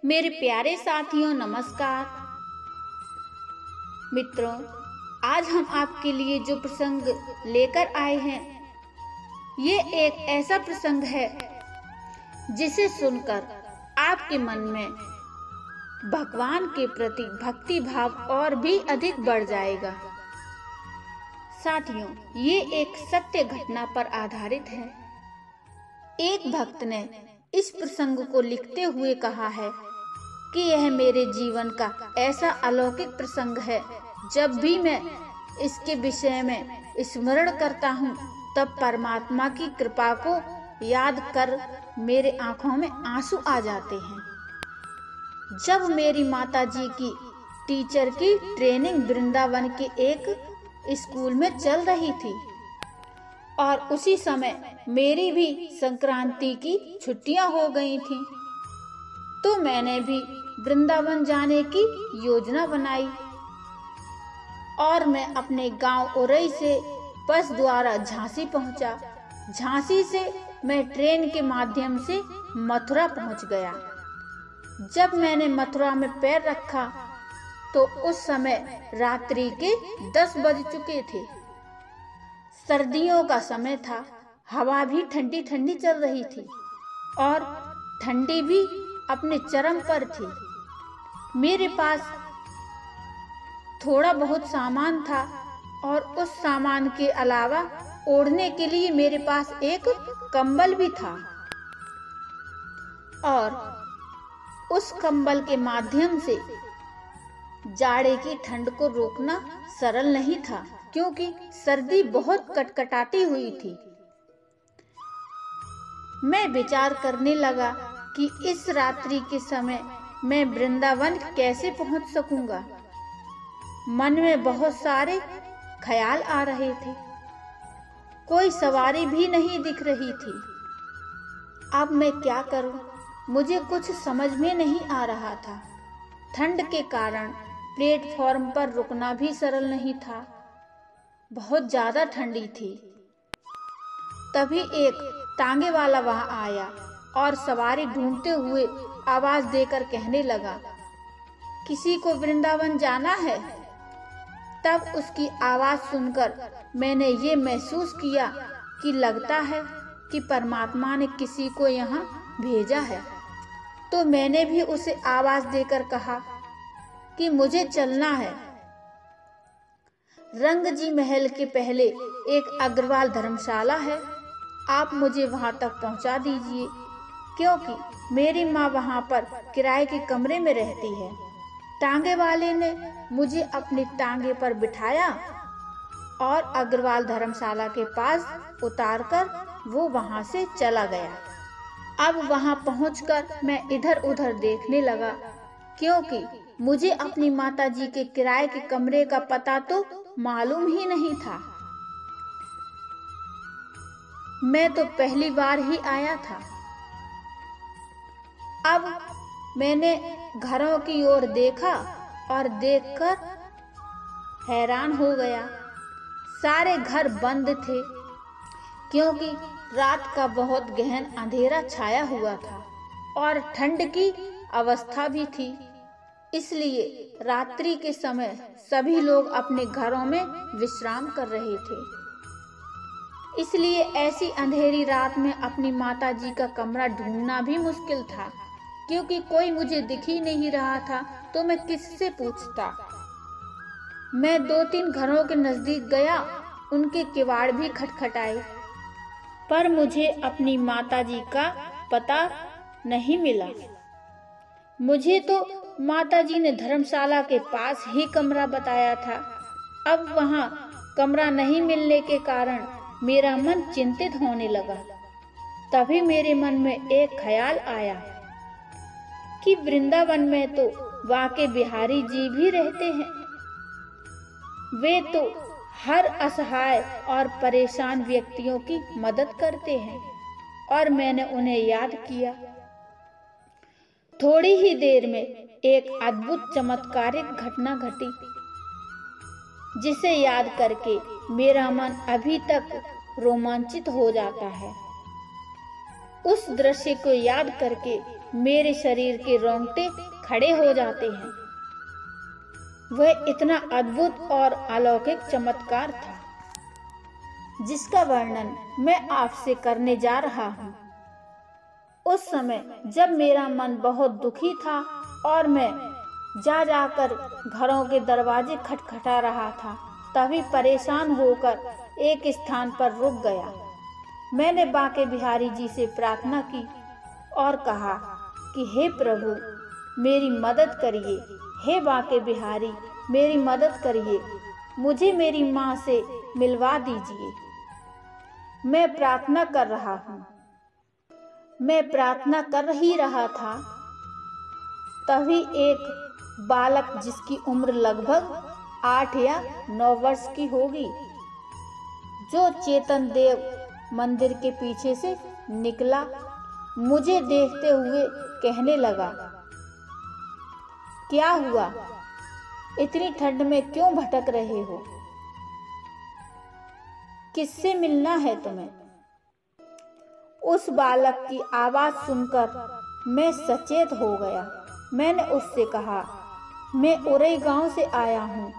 मेरे प्यारे साथियों नमस्कार। मित्रों, आज हम आपके लिए जो प्रसंग लेकर आए हैं ये एक ऐसा प्रसंग है जिसे सुनकर आपके मन में भगवान के प्रति भक्ति भाव और भी अधिक बढ़ जाएगा। साथियों, ये एक सत्य घटना पर आधारित है। एक भक्त ने इस प्रसंग को लिखते हुए कहा है कि यह मेरे जीवन का ऐसा अलौकिक प्रसंग है, जब भी मैं इसके विषय में स्मरण करता हूँ तब परमात्मा की कृपा को याद कर मेरे आंखों में आंसू आ जाते हैं। जब मेरी माताजी की टीचर की ट्रेनिंग वृंदावन के एक स्कूल में चल रही थी और उसी समय मेरी भी संक्रांति की छुट्टियां हो गई थीं, तो मैंने भी वृंदावन जाने की योजना बनाई और मैं अपने गांव उरई से बस द्वारा झांसी पहुंचा। झांसी से मैं ट्रेन के माध्यम से मथुरा पहुंच गया। जब मैंने मथुरा में पैर रखा तो उस समय रात्रि के 10 बज चुके थे। सर्दियों का समय था, हवा भी ठंडी ठंडी चल रही थी और ठंडी भी अपने चरम पर थी। मेरे पास थोड़ा बहुत सामान था और उस सामान के अलावा ओढ़ने के लिए मेरे पास एक कंबल भी था और उस कंबल के माध्यम से जाड़े की ठंड को रोकना सरल नहीं था, क्योंकि सर्दी बहुत कटकटाती हुई थी। मैं विचार करने लगा कि इस रात्रि के समय मैं वृंदावन कैसे पहुंच सकूंगा। मन में बहुत सारे ख्याल आ रहे थे। कोई सवारी भी नहीं दिख रही थी। अब मैं क्या करूं? मुझे कुछ समझ में नहीं आ रहा था। ठंड के कारण प्लेटफॉर्म पर रुकना भी सरल नहीं था, बहुत ज्यादा ठंडी थी। तभी एक तांगे वाला वहां आया और सवारी ढूंढते हुए आवाज देकर कहने लगा, किसी को वृंदावन जाना है? तब उसकी आवाज सुनकर मैंने ये महसूस किया कि लगता है कि परमात्मा ने किसी को यहाँ भेजा है। तो मैंने भी उसे आवाज देकर कहा कि मुझे चलना है। रंगजी महल के पहले एक अग्रवाल धर्मशाला है, आप मुझे वहां तक पहुंचा दीजिए, क्योंकि मेरी माँ वहां पर किराए के कमरे में रहती है। टांगे वाले ने मुझे अपनी टांगे पर बिठाया और अग्रवाल धर्मशाला के पास उतारकर वो वहां से चला गया। अब वहां पहुंचकर मैं इधर उधर देखने लगा, क्योंकि मुझे अपनी माताजी के किराए के कमरे का पता तो मालूम ही नहीं था। मैं तो पहली बार ही आया था। अब मैंने घरों की ओर देखा और देखकर हैरान हो गया। सारे घर बंद थे, क्योंकि रात का बहुत गहन अंधेरा छाया हुआ था और ठंड की अवस्था भी थी। इसलिए रात्रि के समय सभी लोग अपने घरों में विश्राम कर रहे थे। इसलिए ऐसी अंधेरी रात में अपनी माताजी का कमरा ढूंढना भी मुश्किल था, क्योंकि कोई मुझे दिख ही नहीं रहा था, तो मैं किससे पूछता। मैं 2-3 घरों के नजदीक गया, उनके किवाड़ भी खटखटाए, पर मुझे अपनी माताजी का पता नहीं मिला। मुझे तो माताजी ने धर्मशाला के पास ही कमरा बताया था। अब वहां कमरा नहीं मिलने के कारण मेरा मन चिंतित होने लगा। तभी मेरे मन में एक ख्याल आया कि वृंदावन में तो वाके बिहारी जी भी रहते हैं। वे तो हर असहाय और परेशान व्यक्तियों की मदद करते हैं, और मैंने उन्हें याद किया। थोड़ी ही देर में एक अद्भुत चमत्कारिक घटना घटी, जिसे याद करके मेरा मन अभी तक रोमांचित हो जाता है। उस दृश्य को याद करके मेरे शरीर के रोंगटे खड़े हो जाते हैं। वह इतना अद्भुत और अलौकिक चमत्कार था जिसका वर्णन मैं आपसे करने जा रहा हूँ। उस समय जब मेरा मन बहुत दुखी था और मैं जा जाकर घरों के दरवाजे खटखटा रहा था, तभी परेशान होकर एक स्थान पर रुक गया। मैंने बांके बिहारी जी से प्रार्थना की और कहा कि हे प्रभु, मेरी मदद करिए। हे बांके बिहारी, मेरी मदद करिए, मुझे मेरी माँ से मिलवा दीजिए। मैं प्रार्थना कर रहा हूँ। मैं प्रार्थना कर ही रहा था, तभी एक बालक जिसकी उम्र लगभग 8 या 9 वर्ष की होगी, जो चेतन देव मंदिर के पीछे से निकला, मुझे देखते हुए कहने लगा, क्या हुआ? इतनी ठंड में क्यों भटक रहे हो? किससे मिलना है तुम्हें? उस बालक की आवाज सुनकर मैं सचेत हो गया। मैंने उससे कहा, मैं उरई गांव से आया हूँ।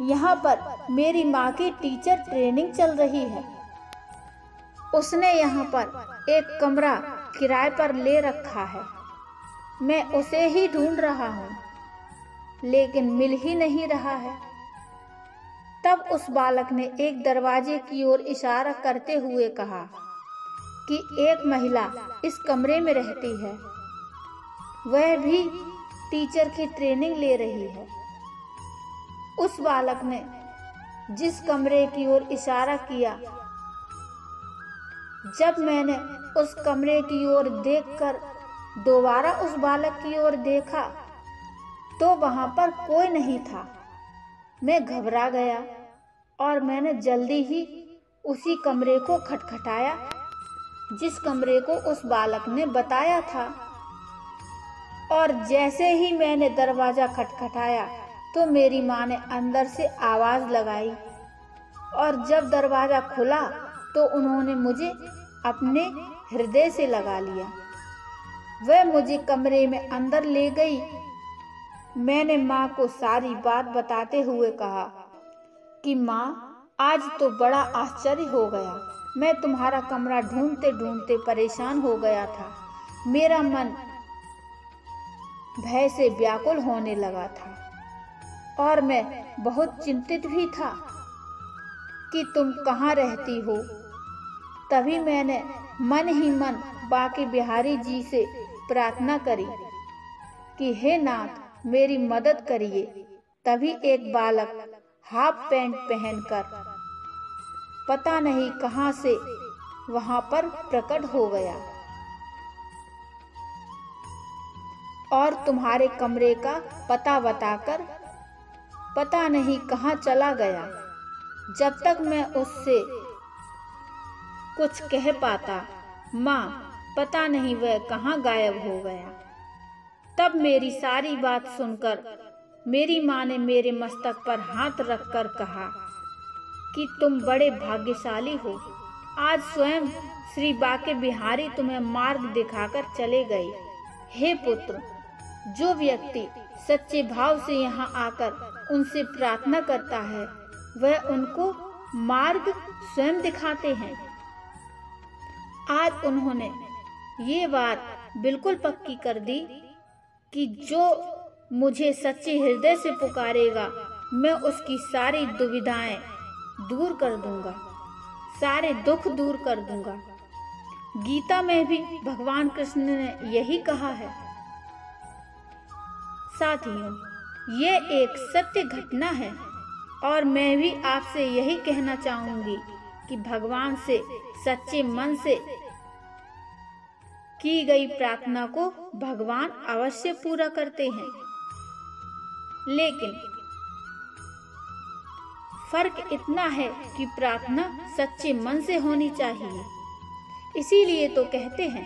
यहाँ पर मेरी माँ की टीचर ट्रेनिंग चल रही है। उसने यहाँ पर एक कमरा किराए पर ले रखा है। मैं उसे ही ढूंढ रहा हूँ, लेकिन मिल ही नहीं रहा है। तब उस बालक ने एक दरवाजे की ओर इशारा करते हुए कहा कि एक महिला इस कमरे में रहती है। वह भी टीचर की ट्रेनिंग ले रही है। उस बालक ने जिस कमरे की ओर इशारा किया, जब मैंने उस कमरे की ओर देखकर दोबारा उस बालक की ओर देखा, तो वहां पर कोई नहीं था। मैं घबरा गया और मैंने जल्दी ही उसी कमरे को खटखटाया जिस कमरे को उस बालक ने बताया था। और जैसे ही मैंने दरवाजा खटखटाया तो मेरी माँ ने अंदर से आवाज लगाई, और जब दरवाजा खुला तो उन्होंने मुझे अपने हृदय से लगा लिया। वह मुझे कमरे में अंदर ले गई। मैंने माँ को सारी बात बताते हुए कहा कि माँ, आज तो बड़ा आश्चर्य हो गया। मैं तुम्हारा कमरा ढूंढते ढूंढते परेशान हो गया था। मेरा मन भय से व्याकुल होने लगा था और मैं बहुत चिंतित भी था कि तुम कहाँ रहती हो। तभी मैंने मन ही मन बांके बिहारी जी से प्रार्थना करी कि हे नाथ, मेरी मदद करिए। तभी एक बालक हाफ पैंट पहनकर पता नहीं कहां से वहां पर प्रकट हो गया और तुम्हारे कमरे का पता बताकर पता नहीं कहां चला गया। जब तक मैं उससे कुछ कह पाता, माँ, पता नहीं वह कहां गायब हो गया। तब मेरी सारी बात सुनकर मेरी माँ ने मेरे मस्तक पर हाथ रखकर कहा कि तुम बड़े भाग्यशाली हो। आज स्वयं श्री बांके बिहारी तुम्हें मार्ग दिखाकर चले गए। हे पुत्र, जो व्यक्ति सच्चे भाव से यहाँ आकर उनसे प्रार्थना करता है, वह उनको मार्ग स्वयं दिखाते हैं। आज उन्होंने ये बात बिल्कुल पक्की कर दी कि जो मुझे सच्चे हृदय से पुकारेगा, मैं उसकी सारी दुविधाएं दूर कर दूंगा, सारे दुख दूर कर दूंगा। गीता में भी भगवान कृष्ण ने यही कहा है। साथियों, ये एक सत्य घटना है और मैं भी आपसे यही कहना चाहूंगी कि भगवान से सच्चे मन से की गई प्रार्थना को भगवान अवश्य पूरा करते हैं, लेकिन फर्क इतना है कि प्रार्थना सच्चे मन से होनी चाहिए। इसीलिए तो कहते हैं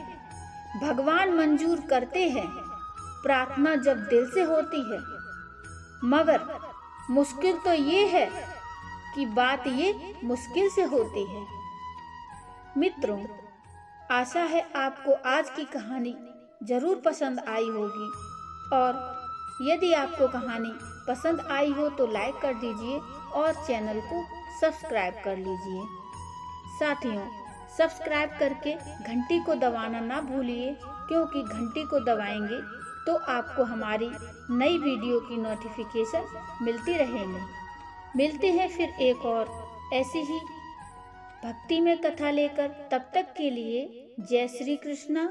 भगवान मंजूर करते हैं प्रार्थना जब दिल से होती है। मगर मुश्किल तो ये है कि बात ये मुश्किल से होती है। मित्रों, आशा है आपको आज की कहानी जरूर पसंद आई होगी। और यदि आपको कहानी पसंद आई हो तो लाइक कर दीजिए और चैनल को सब्सक्राइब कर लीजिए। साथियों, सब्सक्राइब करके घंटी को दबाना ना भूलिए, क्योंकि घंटी को दबाएंगे तो आपको हमारी नई वीडियो की नोटिफिकेशन मिलती रहेगी। मिलते हैं फिर एक और ऐसी ही भक्ति में कथा लेकर। तब तक के लिए जय श्री कृष्णा।